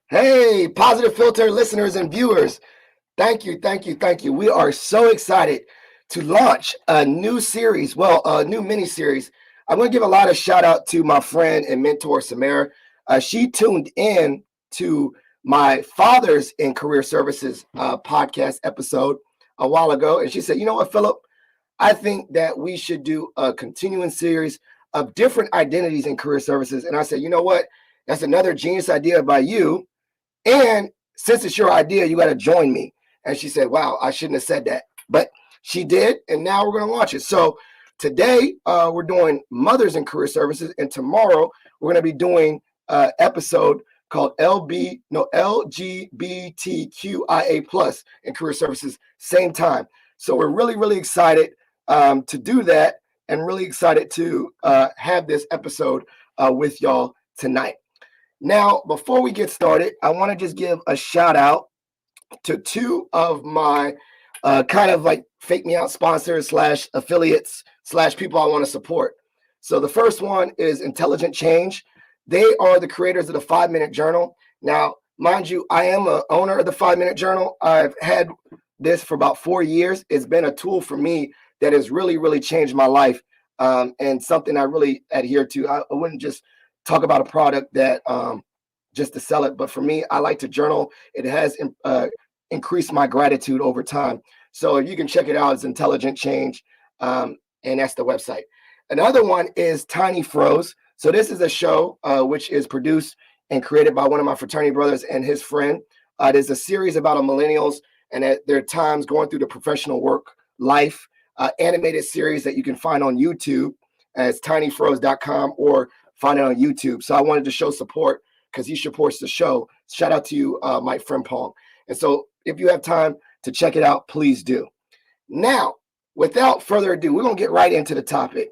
Hey, Positive Filter listeners and viewers. Thank you, thank you, thank you. We are so excited to launch a new series, a new mini series. I'm going to give a lot of shout out to my friend and mentor, Samara. She tuned in to my Fathers in Career Services podcast episode a while ago. And she said, you know what, Philip? I think that we should do a continuing series of different identities in career services. And I said, you know what? That's another genius idea by you. And since it's your idea, you got to join me. And she said, wow, I shouldn't have said that. But she did. And now we're going to launch it. So today we're doing Mothers in Career Services. And tomorrow we're going to be doing an episode called LGBTQIA plus in career services, same time. So we're really, really excited to do that and really excited to have this episode with y'all tonight. Now, before we get started, I want to just give a shout out to two of my kind of like fake me out sponsors / affiliates / people I want to support. So the first one is Intelligent Change. They are the creators of the 5-Minute Journal. Now, mind you, I am an owner of the 5-Minute Journal. I've had this for about 4 years. It's been a tool for me that has really, really changed my life and something I really adhere to. I wouldn't just talk about a product that just to sell it. But for me, I like to journal. It has increased my gratitude over time. So you can check it out. It's Intelligent Change. And that's the website. Another one is Tiny Froze. So this is a show which is produced and created by one of my fraternity brothers and his friend. There's a series about millennials and their times going through the professional work life, animated series that you can find on YouTube as tinyfroze.com or find it on YouTube. So I wanted to show support because he supports the show. Shout out to you, Mike Frimpong. And so if you have time to check it out, please do. Now, without further ado, we're going to get right into the topic.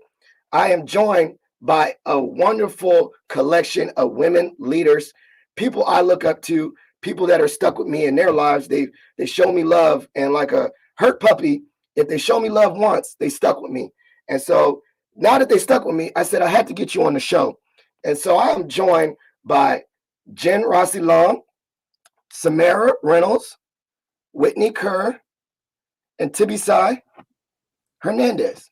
I am joined by a wonderful collection of women leaders, people I look up to, people that are stuck with me in their lives. They show me love, and like a hurt puppy, if they show me love once, they stuck with me. And so now that they stuck with me, I said I had to get you on the show. And so I'm joined by Jen Rossi Long, Samara Reynolds, Whitney Kerr, and Tibisai Hernandez.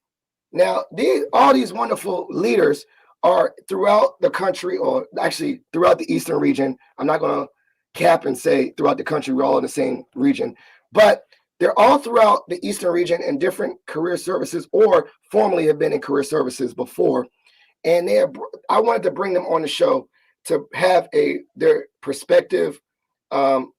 Now, all these wonderful leaders are throughout the country, or actually throughout the Eastern region. I'm not going to cap and say throughout the country, we're all in the same region, but they're all throughout the Eastern region in different career services or formerly have been in career services before. And I wanted to bring them on the show to have their perspective on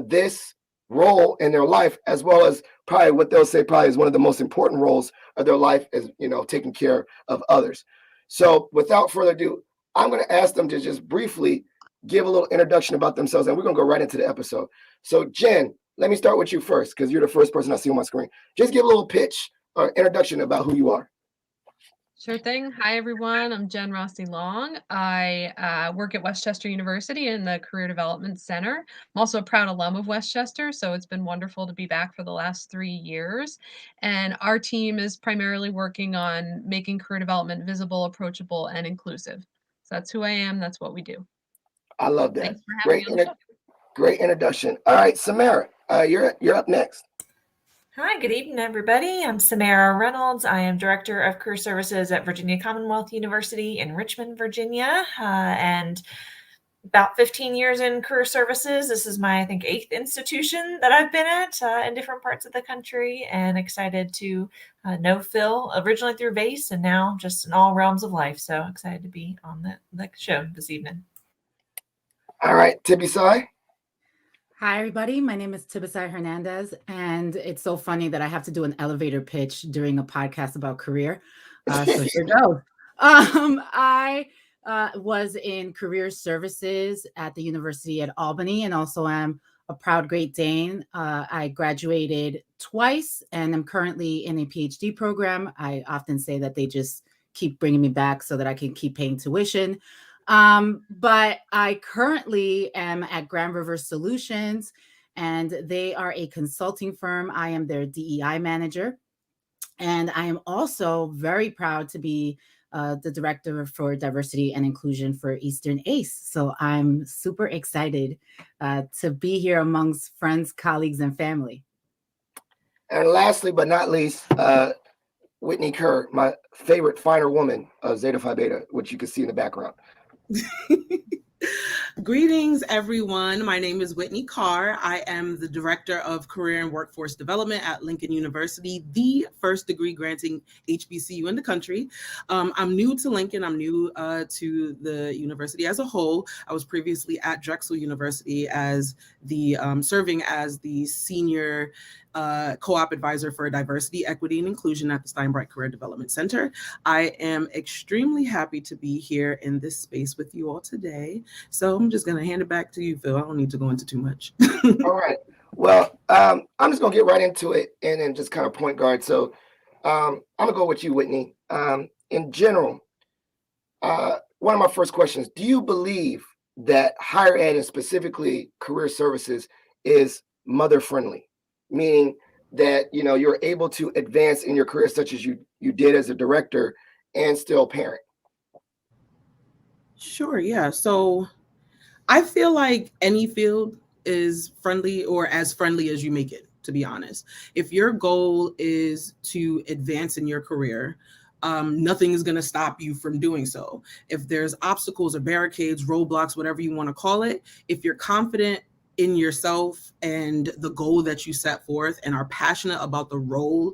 this role in their life, as well as probably what they'll say probably is one of the most important roles of their life is, taking care of others. So without further ado, I'm going to ask them to just briefly give a little introduction about themselves, and we're going to go right into the episode. So Jen, let me start with you first, because you're the first person I see on my screen. Just give a little pitch or introduction about who you are. Sure thing. Hi, everyone. I'm Jen Rossi Long. I work at Westchester University in the Career Development Center. I'm also a proud alum of Westchester, so it's been wonderful to be back for the last 3 years. And our team is primarily working on making career development visible, approachable, and inclusive. So that's who I am. That's what we do. I love that. Thanks for having me on the show. Great introduction. All right, Samara, you're up next. Hi, good evening, everybody. I'm Samara Reynolds. I am Director of Career Services at Virginia Commonwealth University in Richmond, Virginia, and about 15 years in career services. This is my, 8th institution that I've been at in different parts of the country, and excited to know Phil originally through VACE and now just in all realms of life. So excited to be on the show this evening. All right, Tibisai. Hi, everybody. My name is Tibisai Hernandez, and it's so funny that I have to do an elevator pitch during a podcast about career. So here goes. I was in career services at the University at Albany, and also am a proud Great Dane. I graduated twice, and I'm currently in a PhD program. I often say that they just keep bringing me back so that I can keep paying tuition. But I currently am at Grand River Solutions, and they are a consulting firm. I am their DEI manager. And I am also very proud to be the Director for Diversity and Inclusion for Eastern ACE. So I'm super excited to be here amongst friends, colleagues, and family. And lastly, but not least, Whitney Kerr, my favorite finer woman of Zeta Phi Beta, which you can see in the background. Greetings, everyone. My name is Whitney Carr. I am the Director of Career and Workforce Development at Lincoln University, the first degree granting HBCU in the country. I'm new to Lincoln. I'm new to the university as a whole. I was previously at Drexel University as the serving as the senior co-op advisor for diversity, equity, and inclusion at the Steinbright Career Development Center. I am extremely happy to be here in this space with you all today. So I'm just going to hand it back to you, Phil. I don't need to go into too much. All right. Well, I'm just going to get right into it and then just kind of point guard. So I'm going to go with you, Whitney. In general, one of my first questions, do you believe that higher ed and specifically career services is mother friendly? Meaning that, you know, you're able to advance in your career such as you did as a director and still parent? Sure, yeah. So I feel like any field is friendly or as friendly as you make it, to be honest. If your goal is to advance in your career, nothing is going to stop you from doing so. If there's obstacles or barricades, roadblocks, whatever you want to call it, if you're confident in yourself and the goal that you set forth and are passionate about the role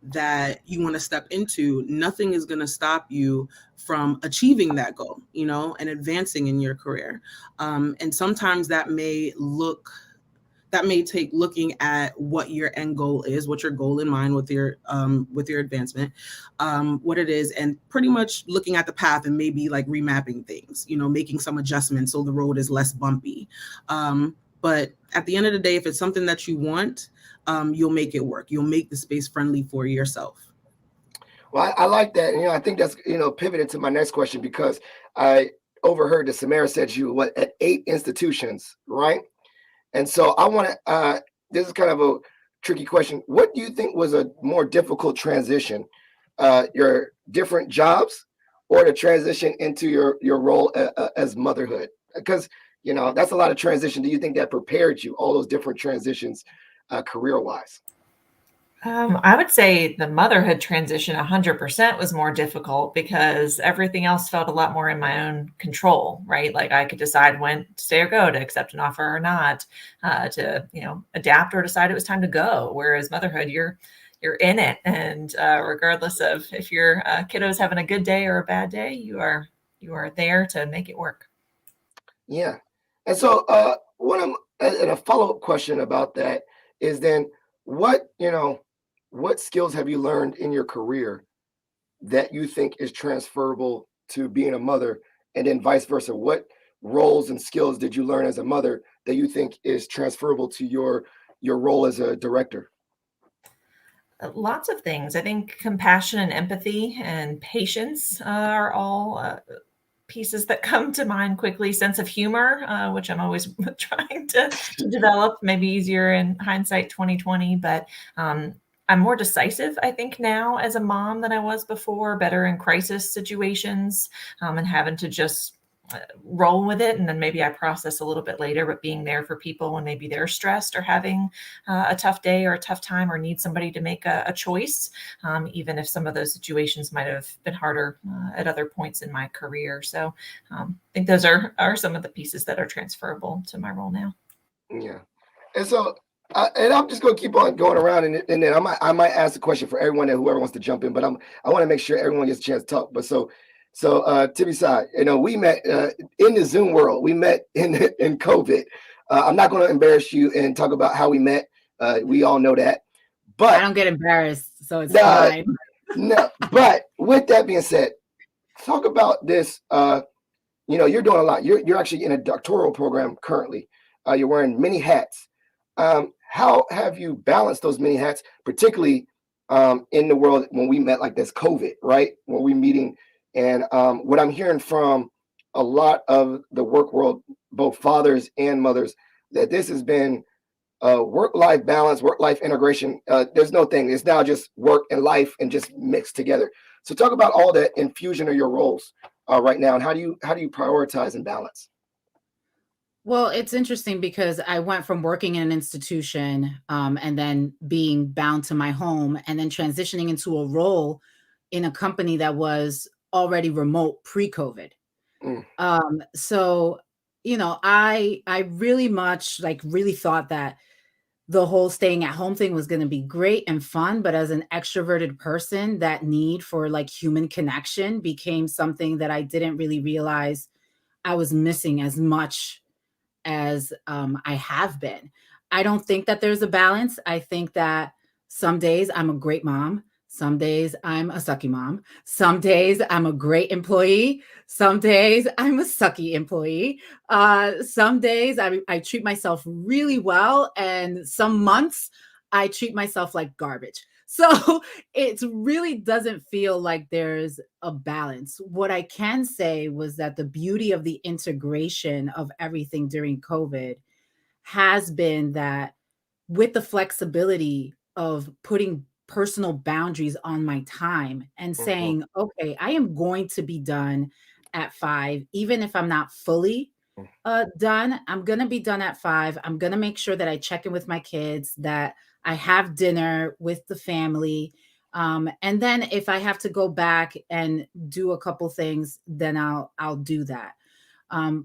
that you want to step into, nothing is going to stop you from achieving that goal, you know, and advancing in your career. And sometimes that may take looking at what your end goal is, what your goal in mind with your advancement, what it is, and pretty much looking at the path and maybe like remapping things, you know, making some adjustments so the road is less bumpy. But at the end of the day, if it's something that you want, you'll make it work. You'll make the space friendly for yourself. Well, I like that. You know, I think that's, you know, pivoted to my next question because I overheard that Samara said you were at 8 institutions, right? And so I want to, this is kind of a tricky question. What do you think was a more difficult transition, your different jobs or the transition into your role as motherhood? Because, you know, that's a lot of transition. Do you think that prepared you, all those different transitions career-wise? I would say the motherhood transition 100% was more difficult because everything else felt a lot more in my own control, right? Like I could decide when to stay or go, to accept an offer or not, to, you know, adapt or decide it was time to go. Whereas motherhood, you're in it. And regardless of if your kiddo's having a good day or a bad day, you are there to make it work. Yeah. And so and a follow-up question about that is then what skills have you learned in your career that you think is transferable to being a mother, and then vice versa? What roles and skills did you learn as a mother that you think is transferable to your role as a director? Lots of things. I think compassion and empathy and patience are all pieces that come to mind quickly. Sense of humor, which I'm always trying to develop, maybe easier in hindsight 2020, but I'm more decisive, I think, now as a mom than I was before, better in crisis situations, and having to just roll with it. And then maybe I process a little bit later, but being there for people when maybe they're stressed or having a tough day or a tough time or need somebody to make a choice, even if some of those situations might have been harder at other points in my career. So I think those are some of the pieces that are transferable to my role now. Yeah. And so, and I'm just going to keep on going around, and then I might ask a question for everyone and whoever wants to jump in, but I want to make sure everyone gets a chance to talk. But so Tibisai, you know, we met in the Zoom world. We met in COVID. I'm not going to embarrass you and talk about how we met. We all know that. But I don't get embarrassed, so it's fine. No, but with that being said, talk about this. You know, you're doing a lot. You're actually in a doctoral program currently. You're wearing many hats. How have you balanced those many hats, particularly in the world when we met like this COVID, right? When we meeting, and what I'm hearing from a lot of the work world, both fathers and mothers, that this has been work-life balance, work-life integration. There's no thing. It's now just work and life and just mixed together. So talk about all that infusion of your roles right now, and how do you prioritize and balance? Well, it's interesting because I went from working in an institution and then being bound to my home and then transitioning into a role in a company that was already remote pre-COVID. Mm. So, I really much really thought that the whole staying at home thing was going to be great and fun, but as an extroverted person, that need for human connection became something that I didn't really realize I was missing as much as I have been. I don't think that there's a balance. I think that some days I'm a great mom. Some days I'm a sucky mom. Some days I'm a great employee. Some days I'm a sucky employee. Some days I treat myself really well. And some months I treat myself like garbage. So it really doesn't feel like there's a balance. What I can say was that the beauty of the integration of everything during COVID has been that with the flexibility of putting personal boundaries on my time and saying, okay, I am going to be done at 5, even if I'm not fully done. I'm going to be done at 5. I'm going to make sure that I check in with my kids, that I have dinner with the family. And then if I have to go back and do a couple things, then I'll do that.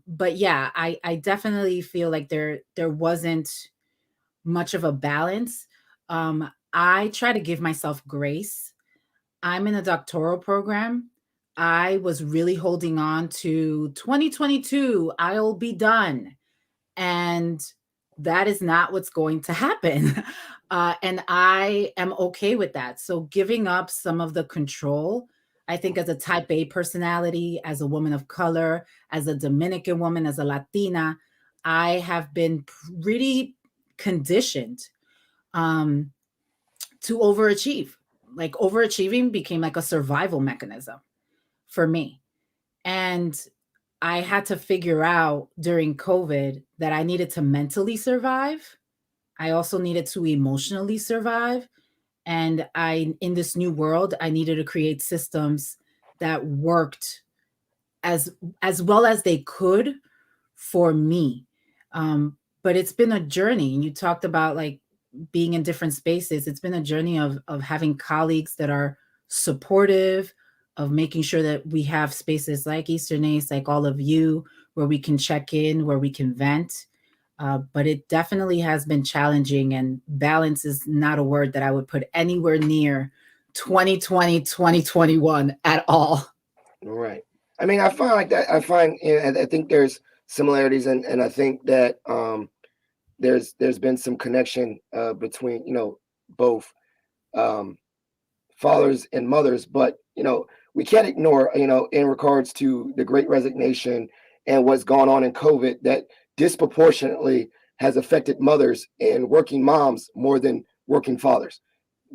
But yeah, I definitely feel like there wasn't much of a balance. I try to give myself grace. I'm in a doctoral program. I was really holding on to 2022, I'll be done. And that is not what's going to happen. And I am okay with that. So giving up some of the control, I think as a type A personality, as a woman of color, as a Dominican woman, as a Latina, I have been pretty conditioned um, to overachieve. Like overachieving became like a survival mechanism for me. And I had to figure out during COVID that I needed to mentally survive. I also needed to emotionally survive. And in this new world, I needed to create systems that worked as well as they could for me. But it's been a journey. And you talked about being in different spaces. It's been a journey of having colleagues that are supportive, of making sure that we have spaces like Eastern Ace, like all of you, where we can check in, where we can vent. But it definitely has been challenging, and balance is not a word that I would put anywhere near 2020, 2021 at all. Right. I mean, I find like that. I find, I think there's similarities, and I think that there's been some connection between both fathers and mothers, but we can't ignore in regards to the Great Resignation and what's gone on in COVID, that disproportionately has affected mothers and working moms more than working fathers.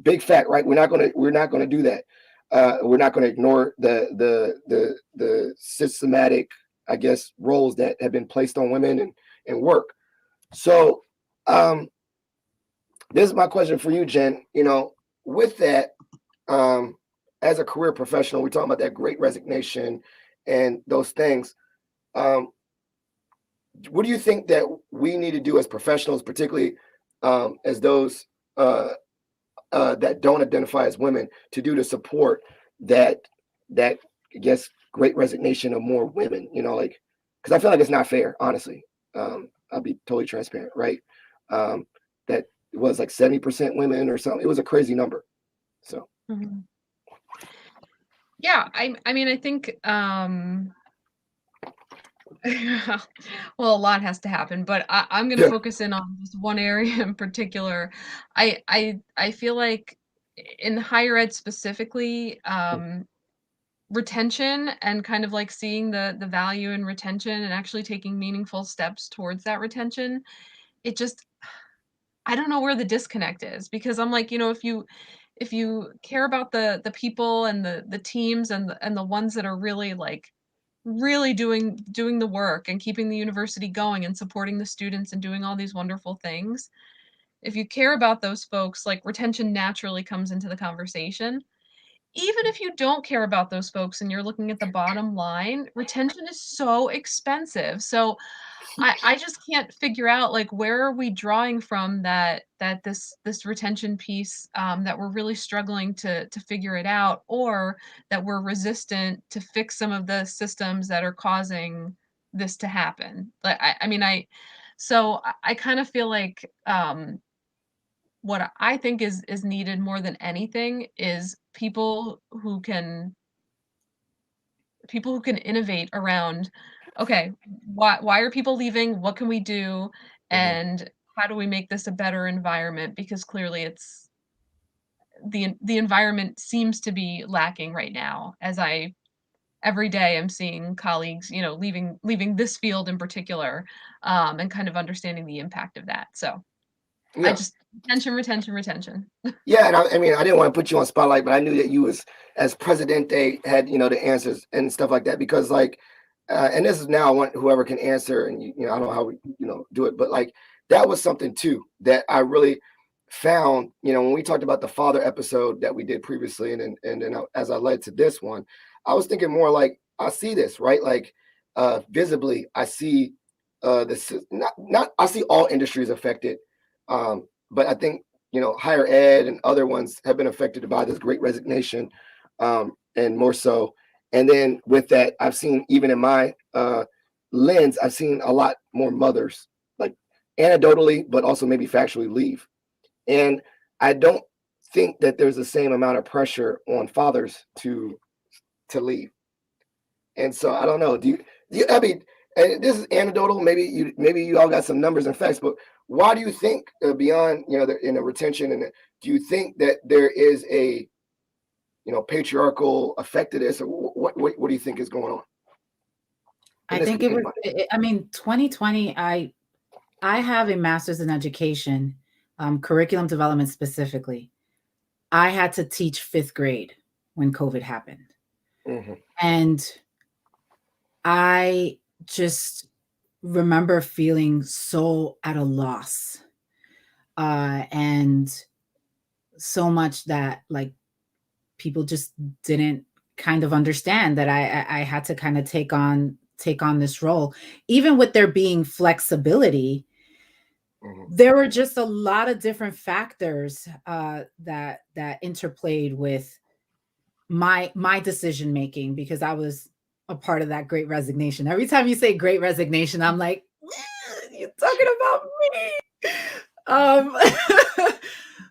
Big fact, right? We're not gonna do that. We're not going to ignore the systematic, I guess, roles that have been placed on women and work. So this is my question for you, Jen. With that, as a career professional, we're talking about that Great Resignation and those things. What do you think that we need to do as professionals, particularly as those that don't identify as women, to do to support that I guess Great Resignation of more women? Because I feel like it's not fair, honestly. I'll be totally transparent, right? That it was like 70% women or something. It was a crazy number. So yeah, I mean, I think well, a lot has to happen, but I'm going to focus in on just one area in particular. I feel like in higher ed specifically, retention and kind of like seeing the value in retention and actually taking meaningful steps towards that retention. It just, I don't know where the disconnect is, because I'm like, if you care about the people and the teams and the ones that are really really doing the work and keeping the university going and supporting the students and doing all these wonderful things, if you care about those folks, like retention naturally comes into the conversation. Even if you don't care about those folks and you're looking at the bottom line, retention is so expensive. So I just can't figure out like where are we drawing from that this retention piece that we're really struggling to figure it out, or that we're resistant to fix some of the systems that are causing this to happen. Like I mean I kind of feel like what I think is needed more than anything is people who can innovate around, okay, why are people leaving? What can we do? Mhm. And how do we make this a better environment? Because clearly it's the environment seems to be lacking right now, as I every day I'm seeing colleagues, you know, leaving this field in particular, and kind of understanding the impact of that. So I Yeah. just retention. Yeah, and I mean, I didn't want to put you on spotlight, but I knew that you was as Presidente had, the answers and stuff like that because like, and this is now I want whoever can answer, and I don't know how we do it, but like that was something too that I really found, when we talked about the father episode that we did previously, and then as I led to this one, I was thinking more like I see this right, like visibly, I see this not I see all industries affected, but I think higher ed and other ones have been affected by this great resignation, and more so. And then with that, I've seen even in my lens, I've seen a lot more mothers, like anecdotally, but also maybe factually leave. And I don't think that there's the same amount of pressure on fathers to leave. And so I don't know. I mean, and this is anecdotal. Maybe you all got some numbers and facts, but why do you think beyond in the retention and do you think that there is a patriarchal effect to this, or what do you think is going on? I think it was. I mean, 2020. I have a master's in education, curriculum development specifically. I had to teach 5th grade when COVID happened, and I just remember feeling so at a loss, and so much that like people just didn't kind of understand that I had to kind of take on this role, even with there being flexibility. There were just a lot of different factors that interplayed with my decision making, because I was a part of that great resignation. Every time you say great resignation, I'm like, you're talking about me.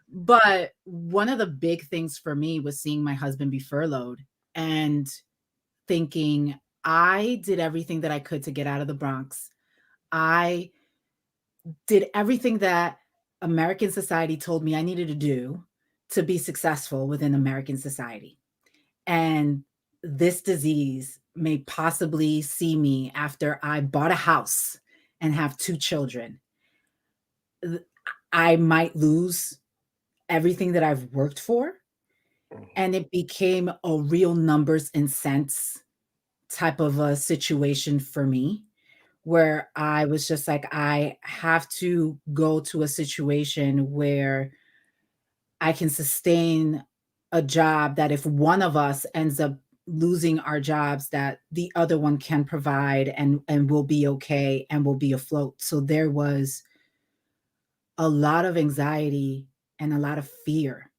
But one of the big things for me was seeing my husband be furloughed and thinking, I did everything that I could to get out of the Bronx. I did everything that American society told me I needed to do to be successful within American society. And this disease may possibly see me after I bought a house and have 2 children. I might lose everything that I've worked for. And it became a real numbers and cents type of a situation for me, where I was just like, I have to go to a situation where I can sustain a job that if one of us ends up losing our jobs, that the other one can provide and will be okay and will be afloat. So there was a lot of anxiety and a lot of fear.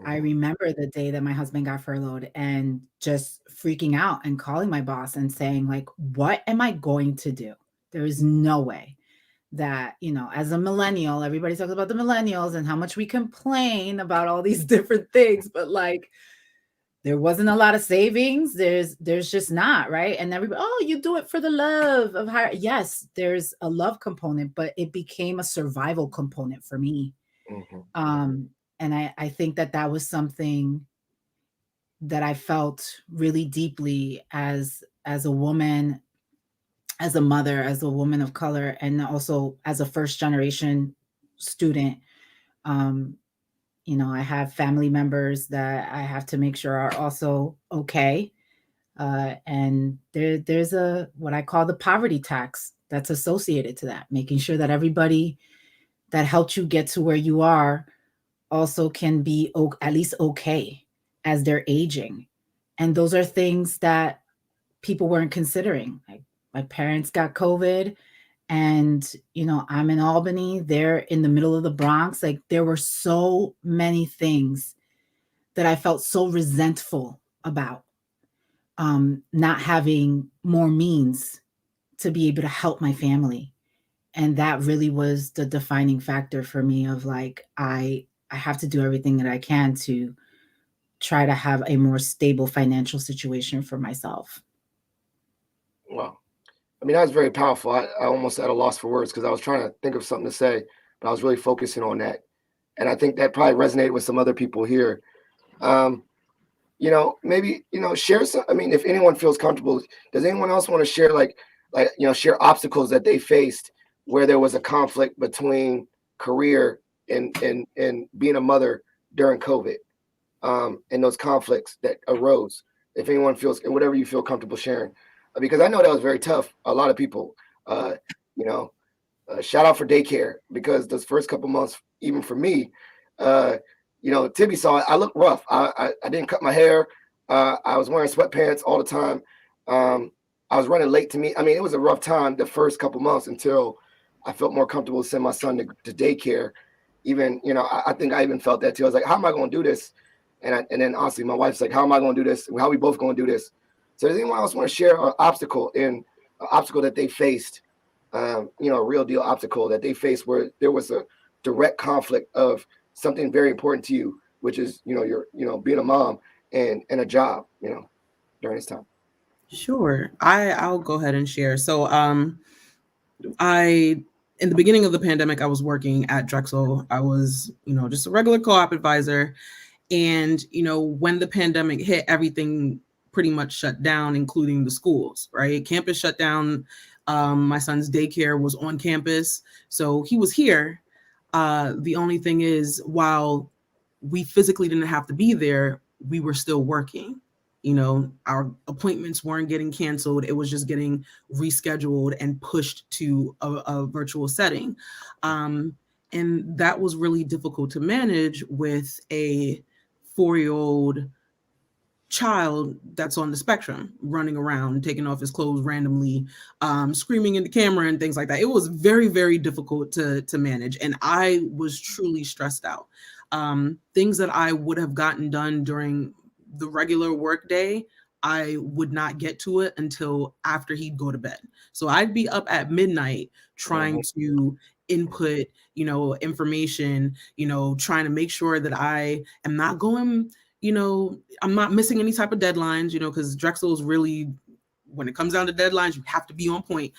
I remember the day that my husband got furloughed and just freaking out and calling my boss and saying, like, what am I going to do? There is no way that, as a millennial, everybody talks about the millennials and how much we complain about all these different things, but like, there wasn't a lot of savings. There's just not, right? And everybody, oh, you do it for the love of hire. Yes, there's a love component, but it became a survival component for me. And I think that was something that I felt really deeply as a woman, as a mother, as a woman of color, and also as a first generation student. I have family members that I have to make sure are also okay. And there's what I call the poverty tax that's associated to that, making sure that everybody that helped you get to where you are also can be at least okay as they're aging. And those are things that people weren't considering. Like, my parents got COVID, and I'm in Albany, they're in the middle of the Bronx. Like, there were so many things that I felt so resentful about, not having more means to be able to help my family. And that really was the defining factor for me of like, I have to do everything that I can to try to have a more stable financial situation for myself. Wow. I mean, that was very powerful. I almost at a loss for words because I was trying to think of something to say, but I was really focusing on that. And I think that probably resonated with some other people here. Maybe, share some, I mean, if anyone feels comfortable, does anyone else want to share share obstacles that they faced where there was a conflict between career and being a mother during COVID, and those conflicts that arose? If anyone feels, and whatever you feel comfortable sharing, because I know that was very tough. A lot of people, shout out for daycare, because those first couple months, even for me, Tibby saw it. I looked rough. I didn't cut my hair. I was wearing sweatpants all the time. I was running late to meet. I mean, it was a rough time the first couple months until I felt more comfortable to send my son to daycare. Even, I think I even felt that too. I was like, how am I going to do this? And then honestly, my wife's like, how am I going to do this? How are we both going to do this? So does anyone else want to share an obstacle that they faced, a real deal obstacle that they faced where there was a direct conflict of something very important to you, which is, your being a mom and a job, during this time? Sure. I'll go ahead and share. So in the beginning of the pandemic, I was working at Drexel. I was, just a regular co-op advisor. And, when the pandemic hit, everything pretty much shut down, including the schools, right? Campus shut down. My son's daycare was on campus. So he was here. The only thing is, while we physically didn't have to be there, we were still working. Our appointments weren't getting canceled. It was just getting rescheduled and pushed to a virtual setting. And that was really difficult to manage with a 4-year-old child that's on the spectrum, running around, taking off his clothes randomly, screaming in the camera and things like that. It was very, very difficult to manage. And I was truly stressed out. Things that I would have gotten done during the regular work day, I would not get to it until after he'd go to bed. So I'd be up at midnight trying to input, information, trying to make sure that I am not going, I'm not missing any type of deadlines, because Drexel is really, when it comes down to deadlines, you have to be on point.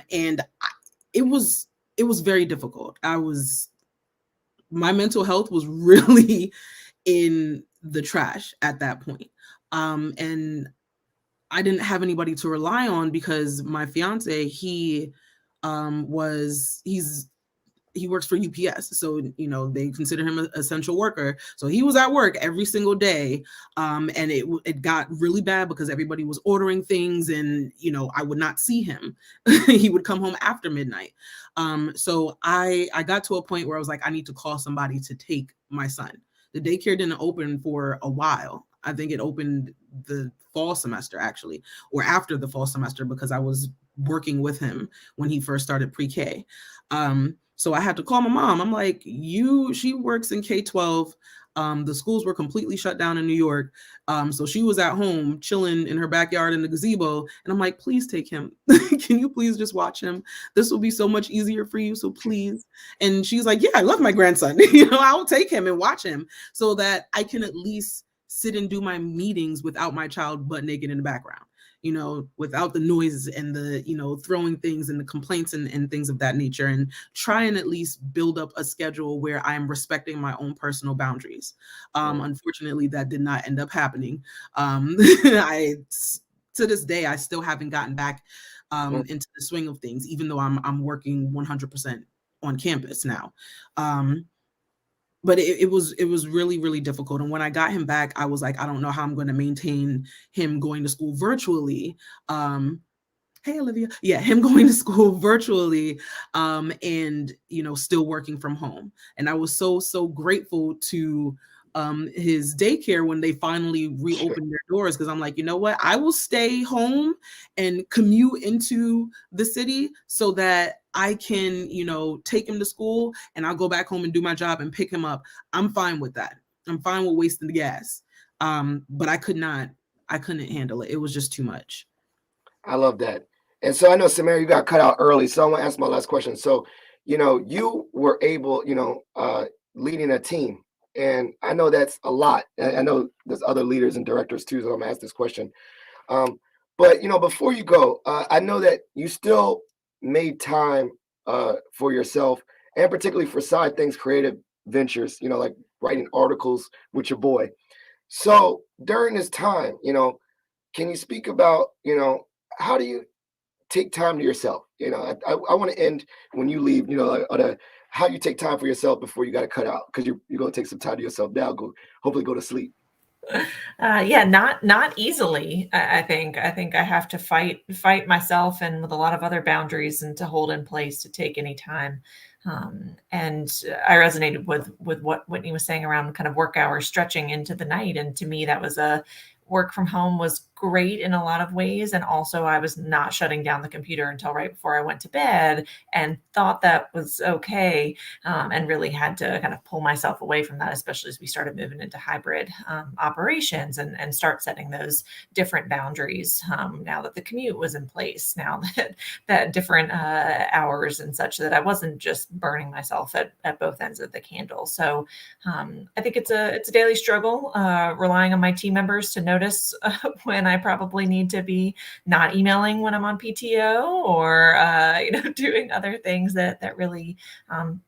It was very difficult. My mental health was really in the trash at that point. And I didn't have anybody to rely on because my fiance, he works for UPS. So, they consider him an essential worker. So he was at work every single day. And it got really bad because everybody was ordering things and, I would not see him. He would come home after midnight. So I got to a point where I was like, I need to call somebody to take my son. The daycare didn't open for a while. I think it opened the fall semester, actually, or after the fall semester, because I was working with him when he first started pre-K. So I had to call my mom. I'm like, she works in K-12. The schools were completely shut down in New York. So she was at home chilling in her backyard in the gazebo. And I'm like, please take him. Can you please just watch him? This will be so much easier for you. So please. And she's like, yeah, I love my grandson. I'll take him and watch him so that I can at least sit and do my meetings without my child butt naked in the background, without the noises and the, throwing things and the complaints and things of that nature, and try and at least build up a schedule where I'm respecting my own personal boundaries. Unfortunately, that did not end up happening. To this day, I still haven't gotten back into the swing of things, even though I'm working 100% on campus now. But it was really, really difficult. And when I got him back, I was like, I don't know how I'm going to maintain him going to school virtually. Hey, Olivia. Yeah, him going to school virtually, and still working from home. And I was so grateful to his daycare when they finally reopened their doors, because I'm like, you know what? I will stay home and commute into the city so that I can, take him to school, and I'll go back home and do my job and pick him up. I'm fine with that. I'm fine with wasting the gas. But I couldn't handle it. It was just too much. I love that. And so I know, Samara, you got cut out early, so I want to ask my last question. So, you were able, leading a team, and I know that's a lot. I know there's other leaders and directors too, so I'm gonna ask this question. But before you go, I know that you still made time for yourself, and particularly for side things, creative ventures. Like writing articles with your boy. So during this time, can you speak about, how do you take time to yourself? I want to end when you leave, on how you take time for yourself before you got to cut out, because you're going to take some time to yourself now, hopefully go to sleep. Yeah, not easily. I think I have to fight myself, and with a lot of other boundaries, and to hold in place to take any time. And I resonated with what Whitney was saying around kind of work hours stretching into the night. And to me, that was a work from home was great in a lot of ways. And also I was not shutting down the computer until right before I went to bed, and thought that was okay. And really had to kind of pull myself away from that, especially as we started moving into hybrid operations, and start setting those different boundaries. Now that the commute was in place, now that different hours and such, that I wasn't just burning myself at both ends of the candle. So I think it's a daily struggle, relying on my team members to notice when I probably need to be not emailing when I'm on PTO, or doing other things that really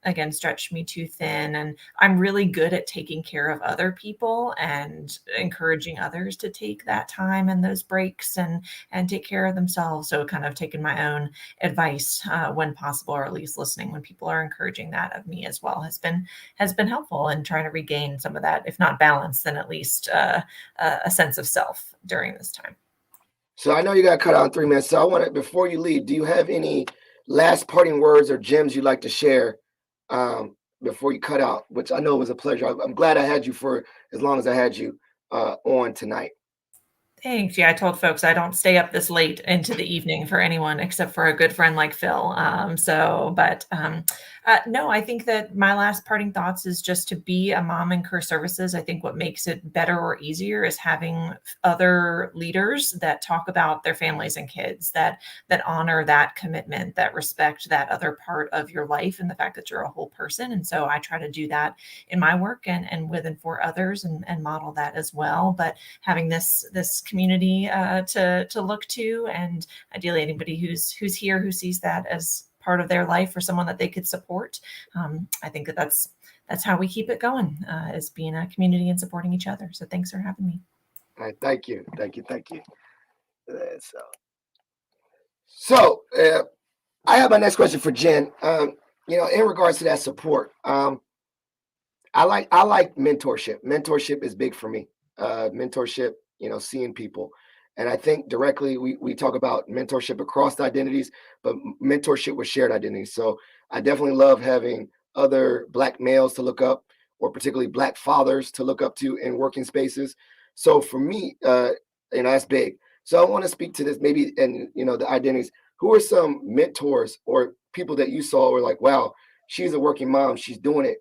again stretch me too thin. And I'm really good at taking care of other people and encouraging others to take that time and those breaks, and take care of themselves. So kind of taking my own advice when possible, or at least listening when people are encouraging that of me as well, has been helpful in trying to regain some of that, if not balance, then at least a sense of self during this time. So I know you got cut out in 3 minutes. So I want to, before you leave, do you have any last parting words or gems you'd like to share before you cut out? Which I know was a pleasure. I'm glad I had you for as long as I had you on tonight. Thanks. Yeah, I told folks I don't stay up this late into the evening for anyone except for a good friend like Phil. No, I think that my last parting thoughts is just to be a mom in career services. I think what makes it better or easier is having other leaders that talk about their families and kids, that honor that commitment, that respect that other part of your life, and the fact that you're a whole person. And so I try to do that in my work, and with and for others, and model that as well. But having this community to look to, and ideally anybody who's here who sees that as part of their life, or someone that they could support. I think that's how we keep it going, is being a community and supporting each other. So thanks for having me. All right, thank you. So I have my next question for Jen. In regards to that support, I like mentorship. Mentorship is big for me. Mentorship, seeing people. And I think directly we talk about mentorship across identities, but mentorship with shared identities. So I definitely love having other Black males to look up, or particularly Black fathers to look up to in working spaces. So for me, that's big. So I want to speak to this maybe, and the identities. Who are some mentors or people that you saw were like, wow, she's a working mom, she's doing it.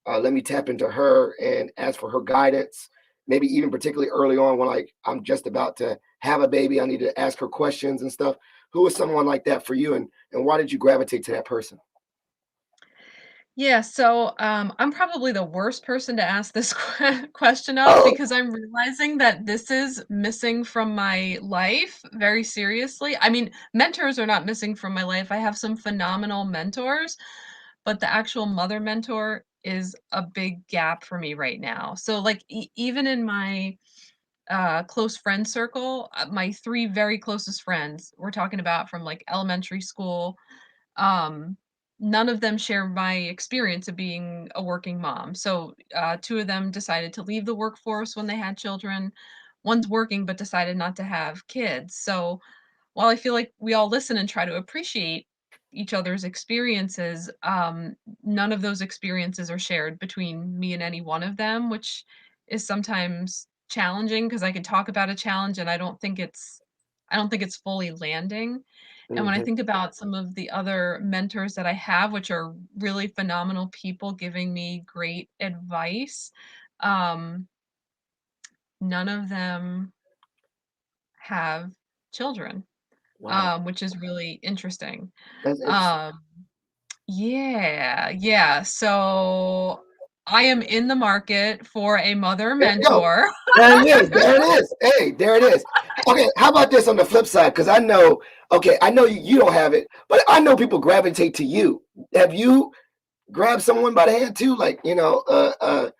Let me tap into her and ask for her guidance. Maybe even particularly early on when like I'm just about to have a baby, I need to ask her questions and stuff. Who is someone like that for you, and why did you gravitate to that person? Yeah, so I'm probably the worst person to ask this question of, Oh, because I'm realizing that this is missing from my life very seriously. I mean, mentors are not missing from my life. I have some phenomenal mentors, but the actual mother mentor is a big gap for me right now. So, like, even in my close friend circle, my three very closest friends, we're talking about from like elementary school, um, none of them share my experience of being a working mom. So, two of them decided to leave the workforce when they had children. One's working but decided not to have kids. So, while I feel like we all listen and try to appreciate each other's experiences, none of those experiences are shared between me and any one of them, which is sometimes challenging because I can talk about a challenge and I don't think it's fully landing. And when I Mhm. think about some of the other mentors that I have, which are really phenomenal people giving me great advice, um, none of them have children, Wow, which is really interesting. that's interesting. Um, yeah. So I am in the market for a mother There you go. mentor. There it is. There it is. Hey, there it is. Okay, how about this on the flip side? Because I know, okay, I know you don't have it, but I know people gravitate to you. Have you grabbed someone by the hand too? Like, a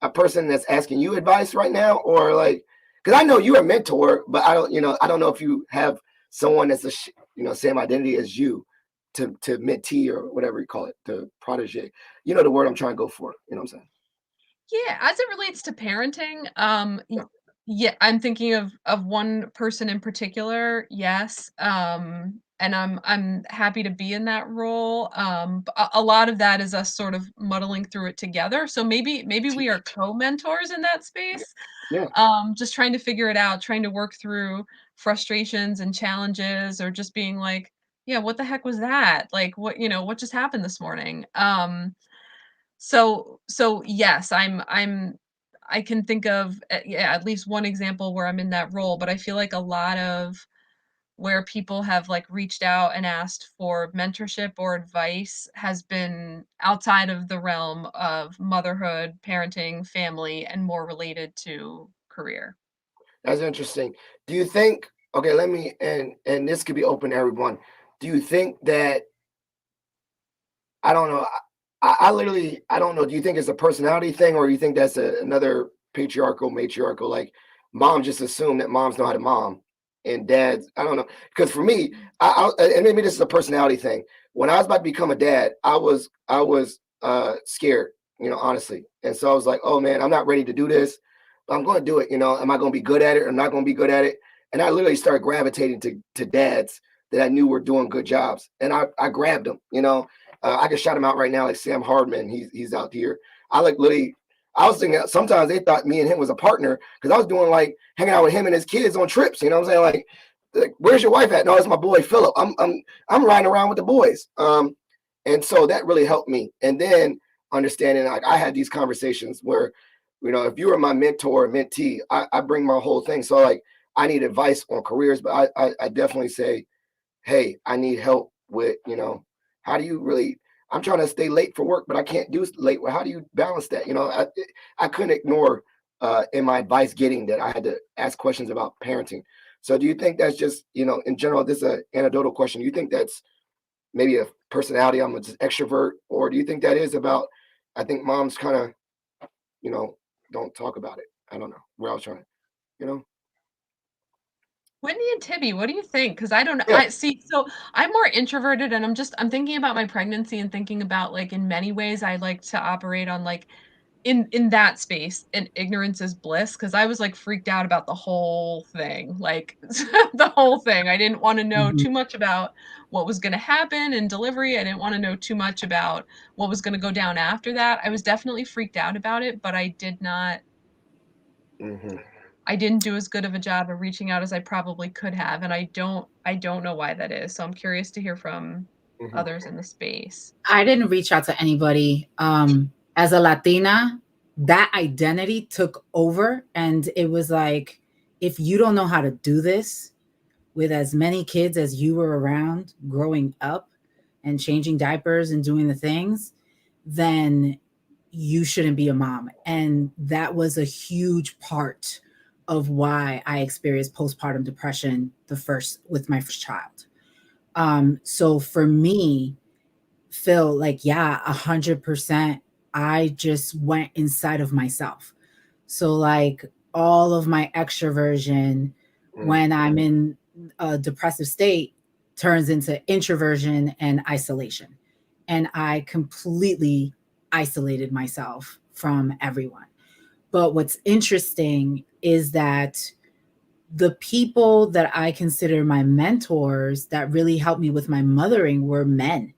person that's asking you advice right now, or like, because I know you're a mentor, but I don't know if you have someone that's same identity as you to mentee or whatever you call it, to protege. You know the word I'm trying to go for. You know what I'm saying? Yeah, as it relates to parenting, Yeah. yeah, I'm thinking of one person in particular. Yes, and I'm happy to be in that role. But a lot of that is us sort of muddling through it together. So maybe we are co-mentors in that Yeah. space. Yeah. Just trying to figure it out, trying to work through frustrations and challenges, or just being like, yeah, what the heck was that? Like, what just happened this morning? So yes, I can think of yeah, at least one example where I'm in that role, but I feel like a lot of where people have like reached out and asked for mentorship or advice has been outside of the realm of motherhood, parenting, family, and more related to career. That's interesting. Do you think, okay, let me, and this could be open to everyone. Do you think that, I don't know, I literally, I don't know. Do you think it's a personality thing, or you think that's another patriarchal, matriarchal, like mom just assume that moms know how to mom and dads, I don't know. Because for me, and maybe this is a personality thing. When I was about to become a dad, I was scared, honestly. And so I was like, oh man, I'm not ready to do this, but I'm going to do it. Am I going to be good at it or not going to be good at it? And I literally started gravitating to dads that I knew were doing good jobs, and I grabbed them. I can shout him out right now, like Sam Hardman. He's out here. I like literally. I was thinking that sometimes they thought me and him was a partner because I was doing like hanging out with him and his kids on trips. You know what I'm saying? Like where's your wife at? No, it's my boy Philip. I'm riding around with the boys. And so that really helped me. And then understanding, like, I had these conversations where, if you were my mentor or mentee, I bring my whole thing. So like I need advice on careers, but I definitely say, hey, I need help with, how do you really, I'm trying to stay late for work, but I can't do late. Well, how do you balance that? I couldn't ignore in my advice getting that I had to ask questions about parenting. So do you think that's just, in general, this is an anecdotal question. Do you think that's maybe a personality? I'm just extrovert, or do you think that is about, I think moms kind of, don't talk about it. I don't know where I was trying, you know? Whitney and Tibby, what do you think? Because I don't know. Yeah. I see. So I'm more introverted, and I'm thinking about my pregnancy and thinking about like in many ways I like to operate on like in that space, and ignorance is bliss, because I was like freaked out about the whole thing, like the whole thing. I didn't want to know Mhm. too much about what was going to happen in delivery. I didn't want to know too much about what was going to go down after that. I was definitely freaked out about it, but Hmm. I didn't do as good of a job of reaching out as I probably could have, and I don't know why that is. So I'm curious to hear from Hmm. others in the space. I didn't reach out to anybody. As a Latina, that identity took over, and it was like, if you don't know how to do this with as many kids as you were around growing up and changing diapers and doing the things, then you shouldn't be a mom. And that was a huge part of why I experienced postpartum depression with my first child. So for me, Phil, like, yeah, 100%. I just went inside of myself. So, like, all of my extroversion when I'm in a depressive state turns into introversion and isolation. And I completely isolated myself from everyone. But what's interesting is that the people that I consider my mentors that really helped me with my mothering were men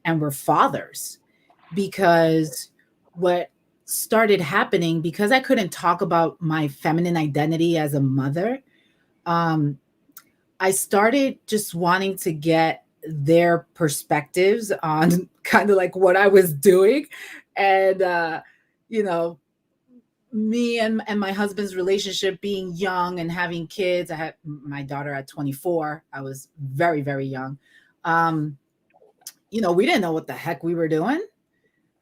and were fathers, because what started happening, because I couldn't talk about my feminine identity as a mother, I started just wanting to get their perspectives on kind of like what I was doing. And, you know, me and my husband's relationship, being young and having kids. I had my daughter at 24. I was very, very young. You know, we didn't know what the heck we were doing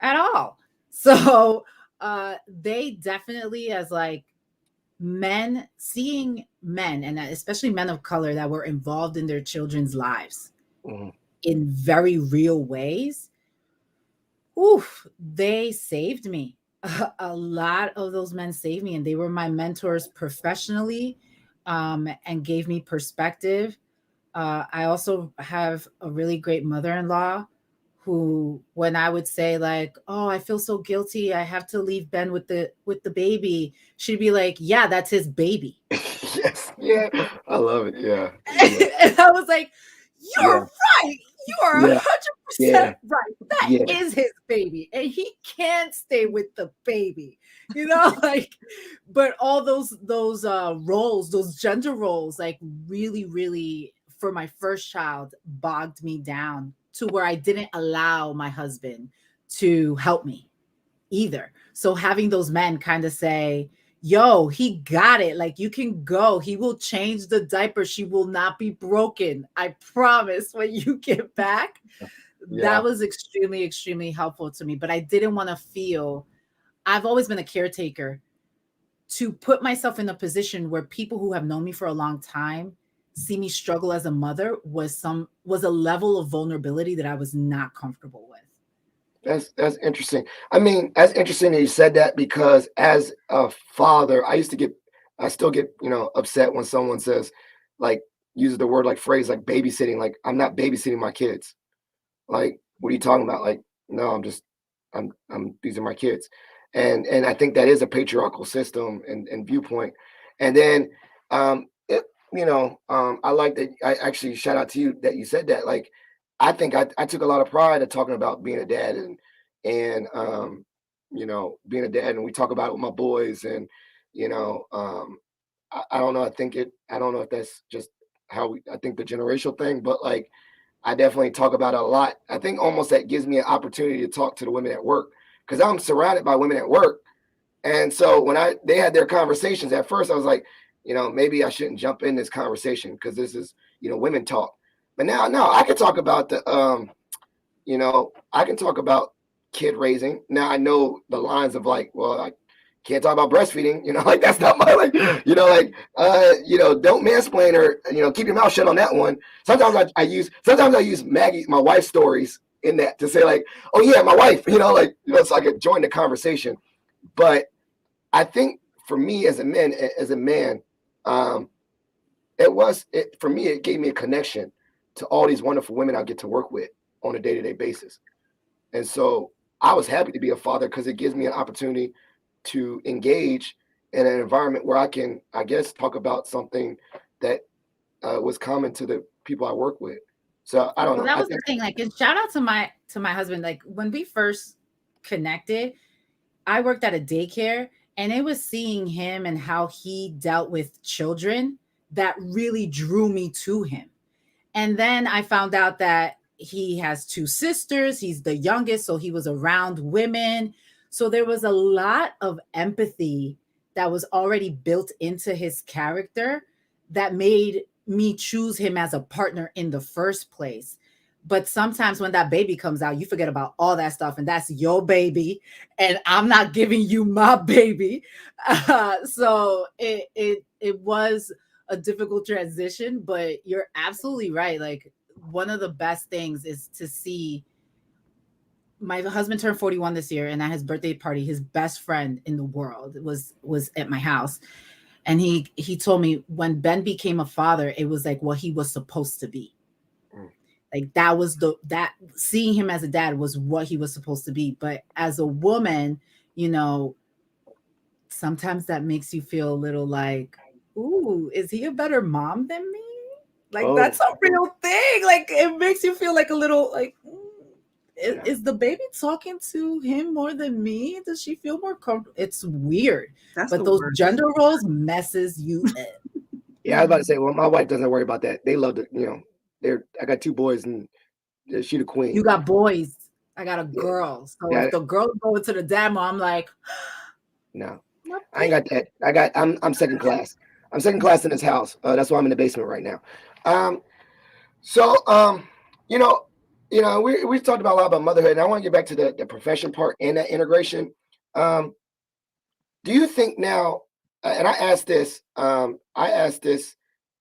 at all. So they definitely, as like men, seeing men, and especially men of color that were involved in their children's lives in very real ways, oof, they saved me. A lot of those men saved me, and they were my mentors professionally, and gave me perspective. I also have a really great mother-in-law who, when I would say like, "Oh, I feel so guilty. I have to leave Ben with the baby," she'd be like, "Yeah, that's his baby." Yes. Yeah. I love it. Yeah. And I was like, "You're right. You are Yeah. 100% right. That Yeah. is his baby, and he can't stay with the baby." You know, like, but all those roles, those gender roles, like really, really, for my first child, bogged me down to where I didn't allow my husband to help me either. So having those men kind of say, "Yo, he got it. Like, you can go. He will change the diaper. She will not be broken. I promise when you get back." Yeah. That was extremely, extremely helpful to me. But I didn't want to feel, I've always been a caretaker, to put myself in a position where people who have known me for a long time see me struggle as a mother was a level of vulnerability that I was not comfortable with. That's interesting. I mean, that's interesting that you said that, because as a father, I still get, upset when someone says, like, uses the word, like, phrase like babysitting. Like, I'm not babysitting my kids. Like, what are you talking about? Like, no, these are my kids. And I think that is a patriarchal system and viewpoint. And then, I like that. I actually shout out to you that you said that. Like, I think I took a lot of pride in talking about being a dad and being a dad, and we talk about it with my boys, and I don't know. I don't know if that's just I think the generational thing, but like, I definitely talk about it a lot. I think almost that gives me an opportunity to talk to the women at work, because I'm surrounded by women at work. And so when they had their conversations, at first I was like, maybe I shouldn't jump in this conversation because this is, women talk. But now, no, I can talk about I can talk about kid raising. Now I know the lines of like, well, I can't talk about breastfeeding, like that's not my, like, don't mansplain, or, keep your mouth shut on that one. Sometimes I use Maggie, my wife's stories in that to say like, oh yeah, my wife, so I could join the conversation. But I think for me as a man, for me, it gave me a connection to all these wonderful women I get to work with on a day-to-day basis. And so I was happy to be a father because it gives me an opportunity to engage in an environment where I can, I guess, talk about something that was common to the people I work with. So I don't know. That was the thing. Like, and shout out to my husband. Like, when we first connected, I worked at a daycare, and it was seeing him and how he dealt with children that really drew me to him. And then I found out that he has 2 sisters. He's the youngest, so he was around women. So there was a lot of empathy that was already built into his character that made me choose him as a partner in the first place. But sometimes when that baby comes out, you forget about all that stuff, and that's your baby, and I'm not giving you my baby. So it was a difficult transition, but you're absolutely right. Like, one of the best things is to see, my husband turned 41 this year, and at his birthday party, his best friend in the world was at my house. And he told me when Ben became a father, it was like what he was supposed to be. Like, that was that seeing him as a dad was what he was supposed to be. But as a woman, sometimes that makes you feel a little like, ooh, is he a better mom than me? Like, Oh. that's a real thing. Like, it makes you feel like a little like, is the baby talking to him more than me? Does she feel more comfortable? It's weird. That's But the those worst. gender roles messes you up. Yeah, I was about to say, well, my wife doesn't worry about that. They love it, you know. I got 2 boys, and she the queen. You got boys. I got a girl. So Yeah. if the girl go into the demo, I'm like, No, I ain't got that. I'm second class. I'm second class in this house. That's why I'm in the basement right now. So you know, we talked about a lot about motherhood, and I want to get back to the profession part and that integration. Do you think now? And I asked this.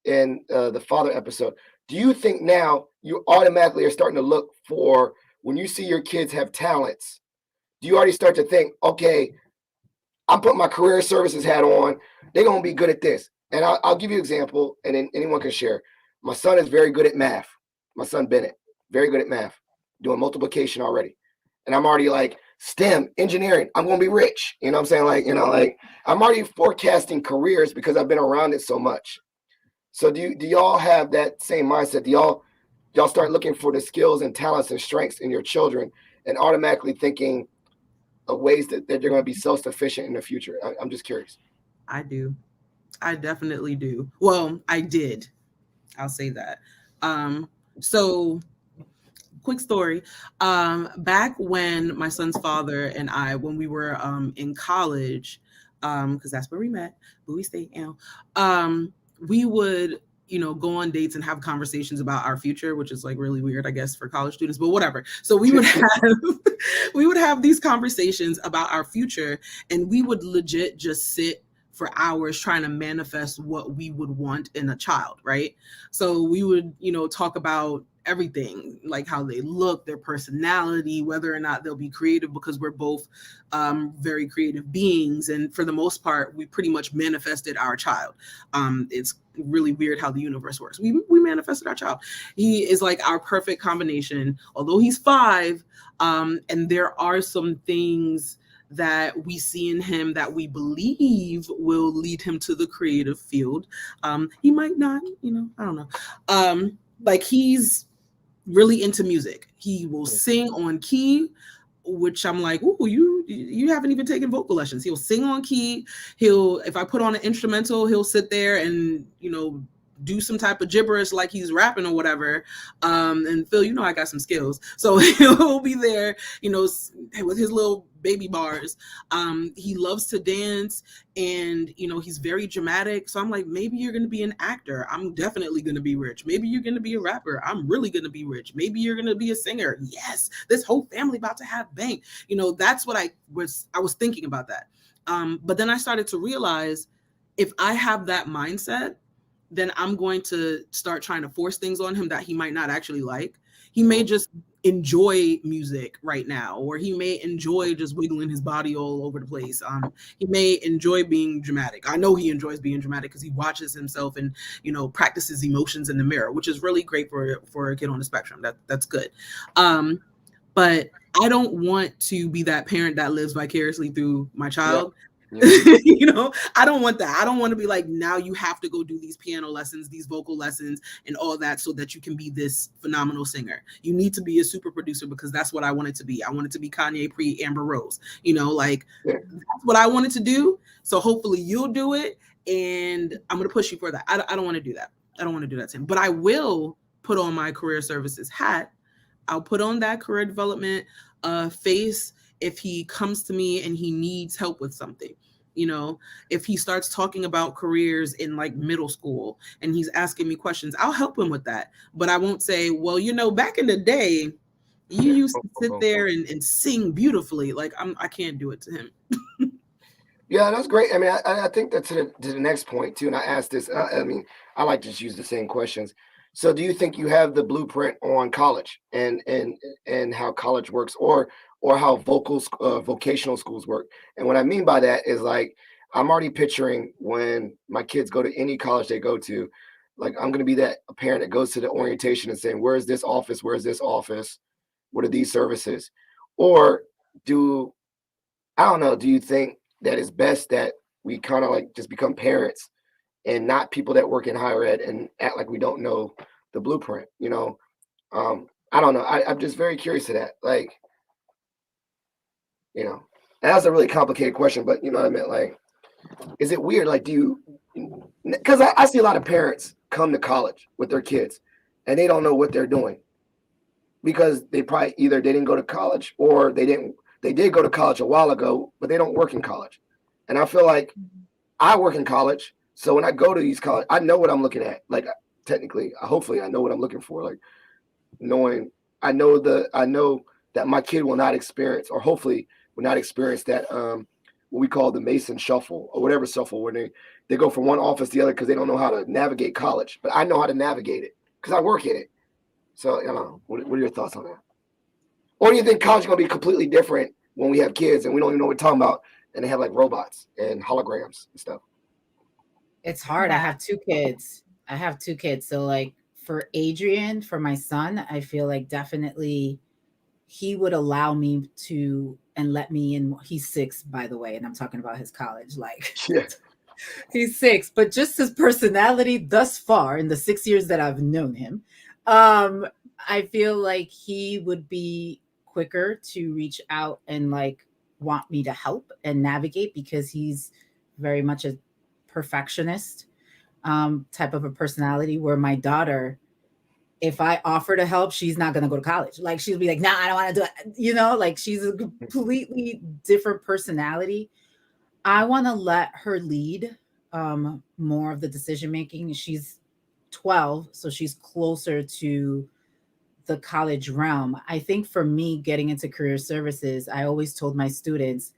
In the father episode. Do you think now you automatically are starting to look for, when you see your kids have talents? Do you already start to think, okay, I'm putting my career services hat on. They're going to be good at this. And I'll give you an example, and then anyone can share. My son is very good at math. My son, Bennett, very good at math, doing multiplication already. And I'm already like, STEM, engineering, I'm going to be rich. You know what I'm saying? Like, I'm already forecasting careers because I've been around it so much. So do y'all have that same mindset? Do y'all start looking for the skills and talents and strengths in your children and automatically thinking of ways that they're going to be self-sufficient in the future? I'm just curious. I do. I definitely do. Well, I did. I'll say that. So quick story. Back when my son's father and I, when we were in college, because that's where we met, Bowie State, we would, go on dates and have conversations about our future, which is like really weird, I guess, for college students, but whatever. So we would have these conversations about our future, and we would legit just sit for hours trying to manifest what we would want in a child, right? So we would, talk about everything, like how they look, their personality, whether or not they'll be creative, because we're both very creative beings. And for the most part, we pretty much manifested our child. It's really weird how the universe works. We manifested our child. He is like our perfect combination, although he's 5. And there are some things that we see in him that we believe will lead him to the creative field. He might not, I don't know. Like, he's really into music. He will sing on key, which I'm like, ooh, you haven't even taken vocal lessons. He'll sing on key. If I put on an instrumental, he'll sit there and, do some type of gibberish like he's rapping or whatever. And Phil, I got some skills. So he'll be there, with his little baby bars. He loves to dance, and, he's very dramatic. So I'm like, maybe you're going to be an actor. I'm definitely going to be rich. Maybe you're going to be a rapper. I'm really going to be rich. Maybe you're going to be a singer. Yes, this whole family about to have bank. That's what I was thinking about that. But then I started to realize, if I have that mindset, then I'm going to start trying to force things on him that he might not actually like. He may just enjoy music right now, or he may enjoy just wiggling his body all over the place. He may enjoy being dramatic. I know he enjoys being dramatic because he watches himself and, practices emotions in the mirror, which is really great for a kid on the spectrum. That's good. But I don't want to be that parent that lives vicariously through my child. Yeah. I don't want that. I don't want to be like, now you have to go do these piano lessons, these vocal lessons, and all that so that you can be this phenomenal singer. You need to be a super producer, because that's what I wanted to be. I wanted to be Kanye pre Amber Rose. That's what I wanted to do. So hopefully you'll do it, and I'm going to push you for that. I don't want to do that. I don't want to do that to him. But I will put on my career services hat. I'll put on that career development face if he comes to me and he needs help with something. If he starts talking about careers in like middle school and he's asking me questions, I'll help him with that. But I won't say, well, back in the day, you used to sit there and sing beautifully. Like, I can't do it to him. Yeah, that's great. I mean, I think that's to the next point too. And I asked this, I like to just use the same questions. So do you think you have the blueprint on college and how college works, or how vocational schools work? And what I mean by that is, like, I'm already picturing when my kids go to any college they go to, like, I'm going to be a parent that goes to the orientation and saying, where's this office? Where's this office? What are these services? Or do you think that it's best that we kind of like just become parents and not people that work in higher ed and act like we don't know the blueprint, you know? I don't know. I'm just very curious to that. Like, you know, and that's a really complicated question, but you know what I meant? Like, is it weird? Like, do you, because I see a lot of parents come to college with their kids and they don't know what they're doing because they probably either they didn't go to college or they did go to college a while ago, but they don't work in college. And I feel like I work in college. So when I go to these college, I know what I'm looking at. Like, technically, hopefully I know what I'm looking for. Like, I know that my kid will not experience, or hopefully will not experience that what we call the Mason shuffle or whatever shuffle, where they go from one office to the other because they don't know how to navigate college. But I know how to navigate it because I work in it. So, you know, what are your thoughts on that? Or do you think college is going to be completely different when we have kids and we don't even know what we're talking about, and they have like robots and holograms and stuff? It's hard. I have two kids. So like for Adrian, for my son, I feel like definitely he would allow me to and let me in. He's 6, by the way, and I'm talking about his college. Like, Yeah. He's 6, but just his personality thus far in the 6 years that I've known him, I feel like he would be quicker to reach out and like want me to help and navigate because he's very much a perfectionist type of a personality, where my daughter, if I offer to help, she's not going to go to college. Like, she'll be like, nah, I don't want to do it. You know, like she's a completely different personality. I want to let her lead more of the decision making. She's 12, so she's closer to the college realm. I think for me, getting into career services, I always told my students,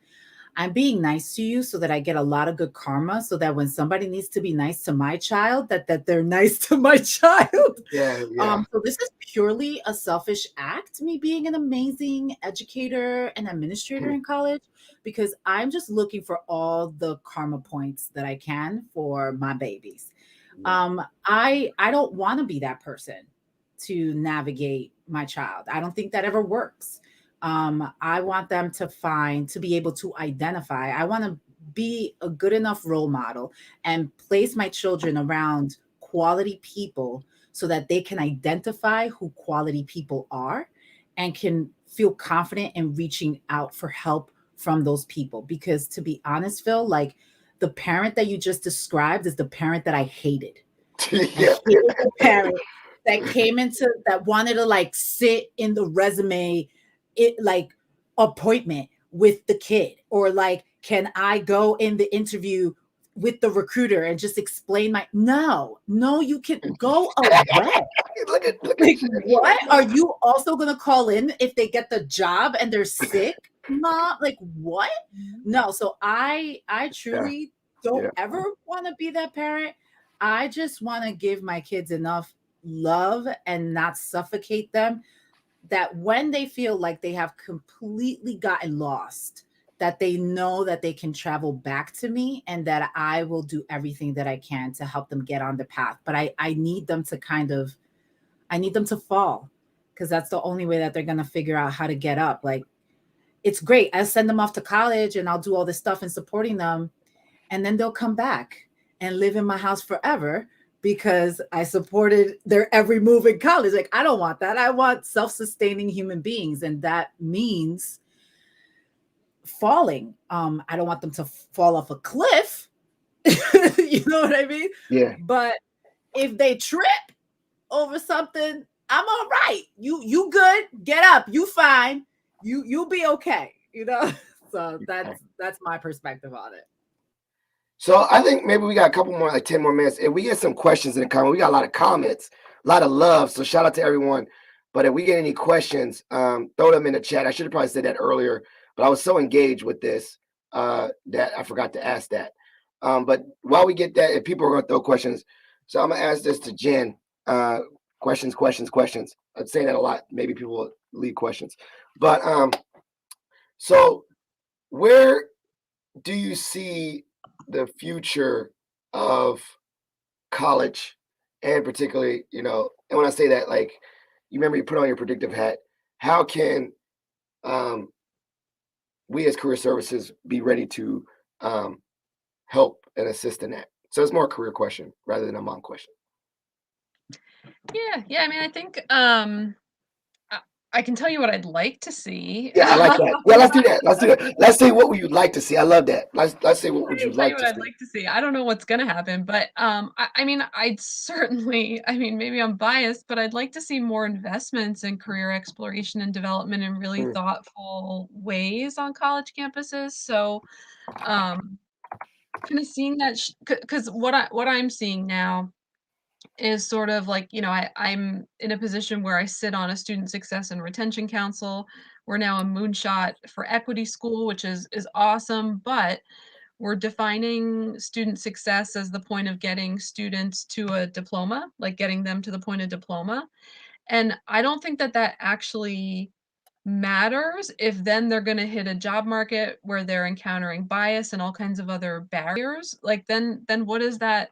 I'm being nice to you so that I get a lot of good karma, so that when somebody needs to be nice to my child, that they're nice to my child. Yeah. So this is purely a selfish act, me being an amazing educator and administrator in college, because I'm just looking for all the karma points that I can for my babies. I don't want to be that person to navigate my child. I don't think that ever works. I want them to be able to identify. I want to be a good enough role model and place my children around quality people so that they can identify who quality people are and can feel confident in reaching out for help from those people. Because to be honest, Phil, like the parent that you just described is the parent that I hated. Yeah. I hated the parent that wanted to like sit in the resume like appointment with the kid, or like, can I go in the interview with the recruiter and just explain no, you can go away. Look at Like, what? Are you also going to call in if they get the job and they're sick? Mom, like what? No, so I truly don't ever want to be that parent. I just want to give my kids enough love and not suffocate them, that when they feel like they have completely gotten lost, that they know that they can travel back to me and that I will do everything that I can to help them get on the path. But I need them to I need them to fall, because that's the only way that they're going to figure out how to get up. Like, it's great. I'll send them off to college and I'll do all this stuff and supporting them. And then they'll come back and live in my house forever because I supported their every move in college. Like, I don't want that. I want self-sustaining human beings. And that means falling. I don't want them to fall off a cliff. You know what I mean? Yeah. But if they trip over something, I'm all right. You good? Get up. You fine. You'll be okay. You know? So that's my perspective on it. So I think maybe we got a couple more, like 10 more minutes. If we get some questions in the comment, we got a lot of comments, a lot of love. So shout out to everyone. But if we get any questions, throw them in the chat. I should have probably said that earlier, but I was so engaged with this that I forgot to ask that. But while we get that, if people are going to throw questions, so I'm going to ask this to Jen. Questions. I'd say that a lot. Maybe people will leave questions. But so where do you see the future of college, and particularly, you know, and when I say that, like, you remember you put on your predictive hat, how can we as career services be ready to help and assist in that? So it's more a career question rather than a mom question. Yeah. I mean, I think I can tell you what I'd like to see. Yeah, I like that. Yeah, let's do that. Let's say what would you like to see. I love that. Let's say what would you Tell you like what to I'd see. like to see. I don't know what's gonna happen, but I mean, I'd certainly. I mean, maybe I'm biased, but I'd like to see more investments in career exploration and development in really Mm. thoughtful ways on college campuses. So, um, kind of seeing that because what I'm seeing now is sort of like, I'm in a position where I sit on a student success and retention council. We're now a moonshot for equity school, which is awesome, but we're defining student success as the point of getting students to a diploma, like getting them to the point of diploma. And I don't think that that actually matters if then they're going to hit a job market where they're encountering bias and all kinds of other barriers. Like then what does that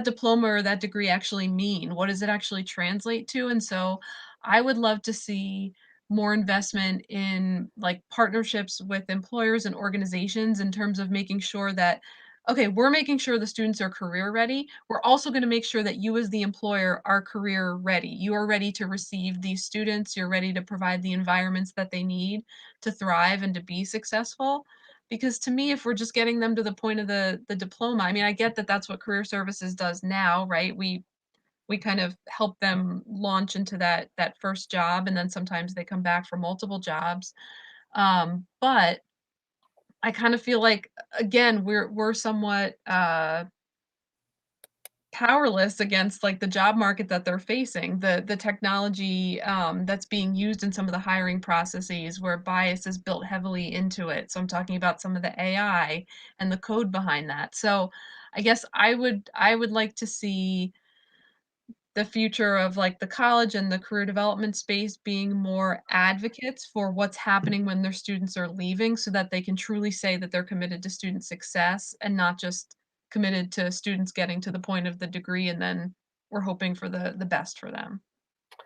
diploma or that degree actually mean? What does it actually translate to? And so I would love to see more investment in like partnerships with employers and organizations in terms of making sure that, okay, we're making sure the students are career ready. We're also going to make sure that you as the employer are career ready. You are ready to receive these students. You're ready to provide the environments that they need to thrive and to be successful. Because to me, if we're just getting them to the point of the diploma, I mean, I get that that's what career services does now, right? We kind of help them launch into that first job, and then sometimes they come back for multiple jobs. But I kind of feel like again, we're somewhat powerless against like the job market that they're facing, the technology that's being used in some of the hiring processes where bias is built heavily into it. So I'm talking about some of the AI and the code behind that. So I guess I would like to see the future of like the college and the career development space being more advocates for what's happening when their students are leaving so that they can truly say that they're committed to student success and not just committed to students getting to the point of the degree and then we're hoping for the best for them.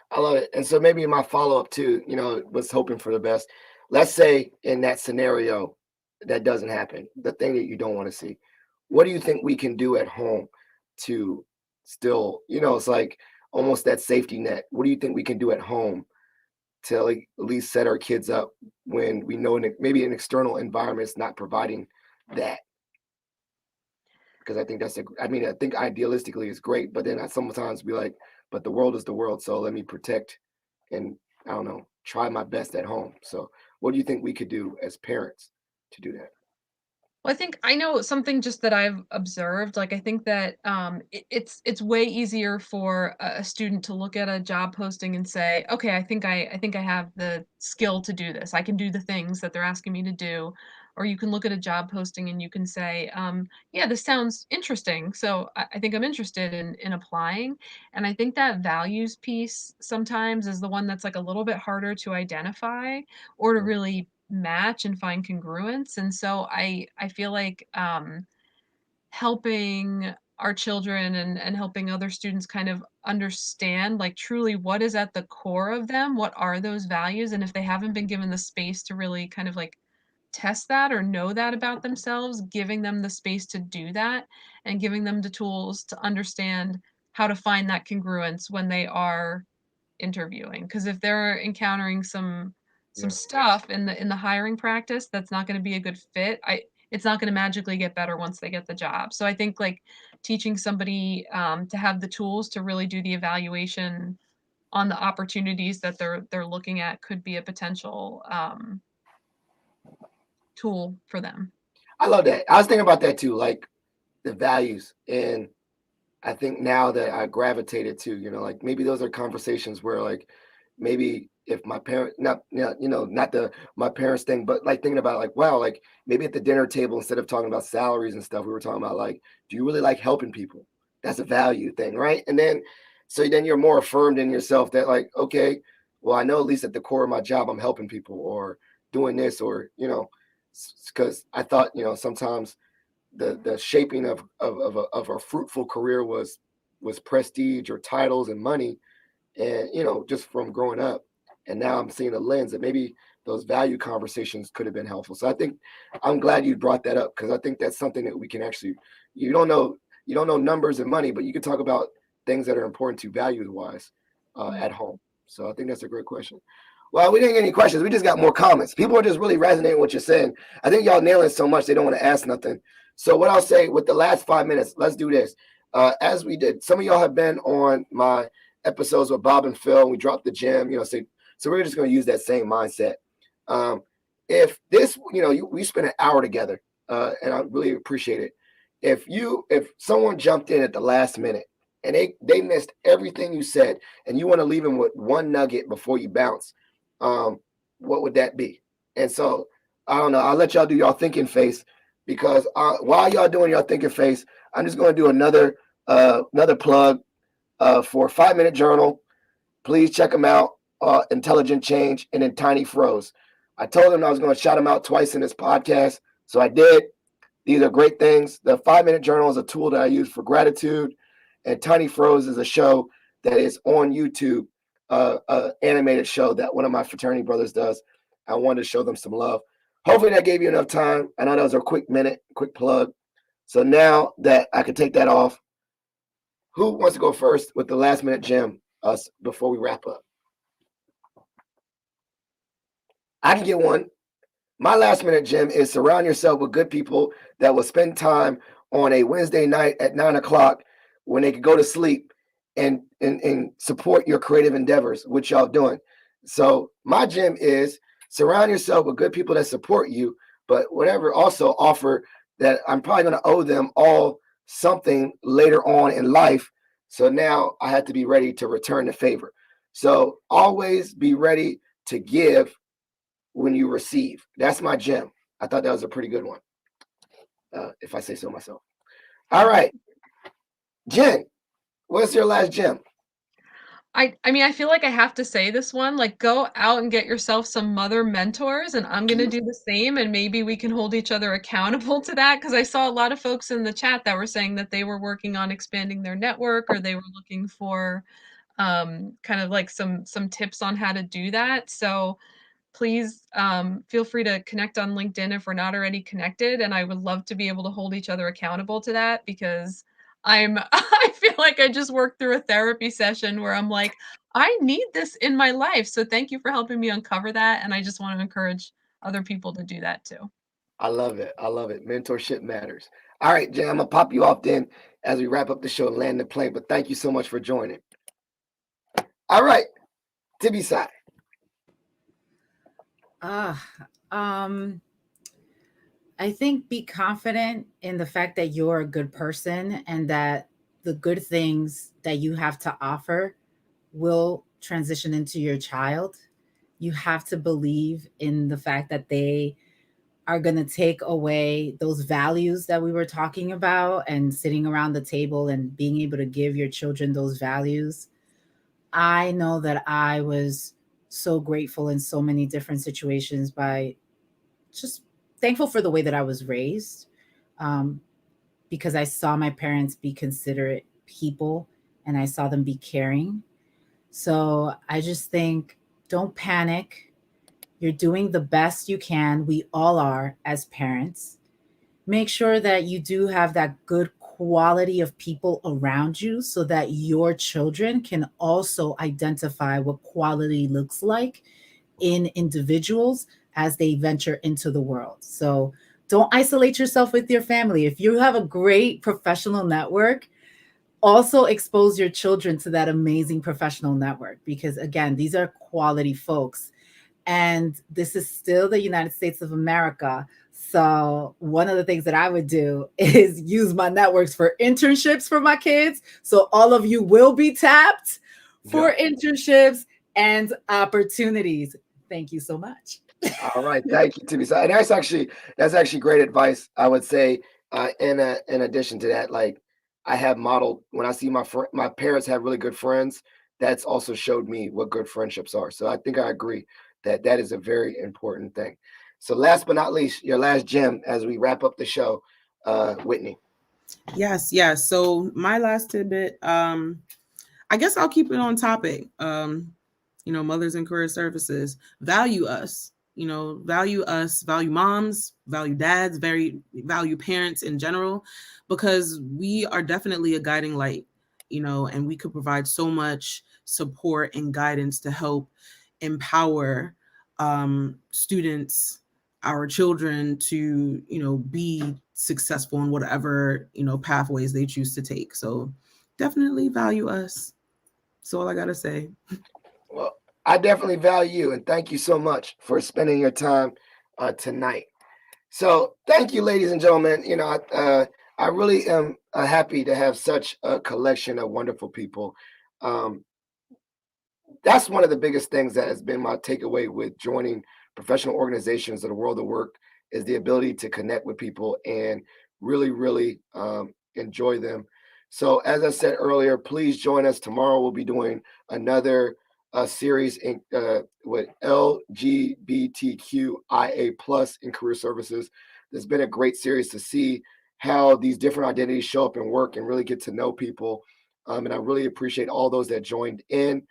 I love it. And so maybe my follow up too, was hoping for the best. Let's say in that scenario that doesn't happen, the thing that you don't want to see. What do you think we can do at home to still, it's like almost that safety net. What do you think we can do at home to like at least set our kids up when we know maybe an external environment is not providing that? Because I think I think idealistically it's great, but then I sometimes be like, but the world is the world, so let me protect and I don't know, try my best at home. So what do you think we could do as parents to do that? Well, I think I know something just that I've observed. Like, I think that it's way easier for a student to look at a job posting and say, "Okay, I think I have the skill to do this. I can do the things that they're asking me to do." Or you can look at a job posting and you can say, "Yeah, this sounds interesting. So I think I'm interested in applying." And I think that values piece sometimes is the one that's like a little bit harder to identify or to Mm. really match and find congruence. And so I feel like helping our children and helping other students kind of understand like truly what is at the core of them, what are those values, and if they haven't been given the space to really kind of like test that or know that about themselves, giving them the space to do that and giving them the tools to understand how to find that congruence when they are interviewing. Because if they're encountering some Yeah. stuff in the hiring practice that's not gonna be a good fit, it's not gonna magically get better once they get the job. So I think, like, teaching somebody, to have the tools to really do the evaluation on the opportunities that they're looking at could be a potential, tool for them. I love that. I was thinking about that too, like the values. And I think now that I gravitated to, like maybe those are conversations where like maybe if my parent not not the my parents thing, but like thinking about like, wow, like maybe at the dinner table instead of talking about salaries and stuff, we were talking about like, do you really like helping people? That's a value thing, right? And then so then you're more affirmed in yourself that like, okay, well, I know at least at the core of my job, I'm helping people or doing this or, because I thought, sometimes the shaping of a fruitful career was prestige or titles and money and just from growing up And now I'm seeing a lens that maybe those value conversations could have been helpful. So I think I'm glad you brought that up, because I think that's something that we can actually, you don't know numbers and money, but you can talk about things that are important to value wise at home. So I think that's a great question. Well, we didn't get any questions. We just got more comments. People are just really resonating with what you're saying. I think y'all nailing so much they don't want to ask nothing. So what I'll say with the last 5 minutes, let's do this. As we did, some of y'all have been on my episodes with Bob and Phil. We dropped the gym, so we're just going to use that same mindset. If this, we spent an hour together, and I really appreciate it. If someone jumped in at the last minute and they missed everything you said, and you want to leave them with one nugget before you bounce, what would that be? And so I don't know. I'll let y'all do y'all thinking face, because while y'all doing y'all thinking face, I'm just going to do another plug for 5 Minute Journal. Please check them out. Intelligent Change, and then Tiny Froze. I told them I was going to shout them out twice in this podcast, so I did. These are great things. The 5 Minute Journal is a tool that I use for gratitude, and Tiny Froze is a show that is on YouTube, animated show that one of my fraternity brothers does. I wanted to show them some love. Hopefully that gave you enough time. I know that was a quick plug. So now that I can take that off, who wants to go first with the last minute gem before we wrap up? I can get one. My last minute gem is surround yourself with good people that will spend time on a Wednesday night at 9:00 when they could go to sleep and support your creative endeavors, which y'all doing. So my gem is surround yourself with good people that support you, but whatever also offer that I'm probably going to owe them all something later on in life. So now I have to be ready to return the favor. So always be ready to give when you receive. That's my gem. I thought that was a pretty good one, if I say so myself. All right, Jen, what's your last gem? I mean, I feel like I have to say this one, like, go out and get yourself some mother mentors, and I'm gonna do the same, and maybe we can hold each other accountable to that, because I saw a lot of folks in the chat that were saying that they were working on expanding their network, or they were looking for kind of like some tips on how to do that. So please feel free to connect on LinkedIn if we're not already connected, and I would love to be able to hold each other accountable to that, because I feel like I just worked through a therapy session where I'm like, I need this in my life. So thank you for helping me uncover that, and I just want to encourage other people to do that too. I love it. Mentorship matters. All right, Jen, I'm gonna pop you off then as we wrap up the show and land the plane. But thank you so much for joining. All right, Tibisai. I think be confident in the fact that you're a good person and that the good things that you have to offer will transition into your child. You have to believe in the fact that they are going to take away those values that we were talking about, and sitting around the table and being able to give your children those values. I know that I was so grateful in so many different situations by just thankful for the way that I was raised, because I saw my parents be considerate people and I saw them be caring. So I just think, don't panic. You're doing the best you can. We all are as parents. Make sure that you do have that good quality of people around you so that your children can also identify what quality looks like in individuals as they venture into the world. So don't isolate yourself with your family. If you have a great professional network, also expose your children to that amazing professional network, because again, these are quality folks. And this is still the United States of America. So one of the things that I would do is use my networks for internships for my kids. So all of you will be tapped for internships and opportunities. Thank you so much. All right, thank you, Timmy. And that's actually great advice. I would say, in addition to that, like I have modeled when I see my parents have really good friends. That's also showed me what good friendships are. So I think I agree that is a very important thing. So last but not least, your last gem as we wrap up the show, Whitney. Yes. So my last tidbit, I guess I'll keep it on topic. mothers in career services, value us, value us, value moms, value dads, value parents in general, because we are definitely a guiding light, and we could provide so much support and guidance to help empower students, our children, to be successful in whatever pathways they choose to take. So definitely value us. That's all I gotta say. Well, I definitely value you, and thank you so much for spending your time tonight. So thank you, ladies and gentlemen. I really am happy to have such a collection of wonderful people. That's one of the biggest things that has been my takeaway with joining professional organizations of the world of work, is the ability to connect with people and really, really enjoy them. So as I said earlier, please join us tomorrow. We'll be doing another series with LGBTQIA plus in career services. There's been a great series to see how these different identities show up in work and really get to know people. And I really appreciate all those that joined in.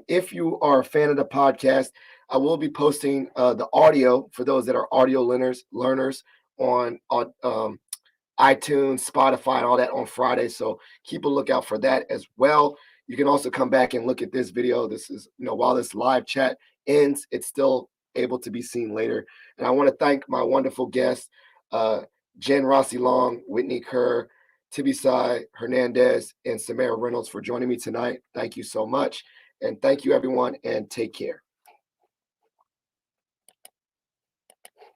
If you are a fan of the podcast, I will be posting the audio for those that are audio learners on iTunes, Spotify, and all that on Friday. So keep a lookout for that as well. You can also come back and look at this video. This is, while this live chat ends, it's still able to be seen later. And I want to thank my wonderful guests, Jen Rossi Long, Whitney Kerr, Tibisai Hernandez, and Samara Reynolds for joining me tonight. Thank you so much. And thank you, everyone, and take care.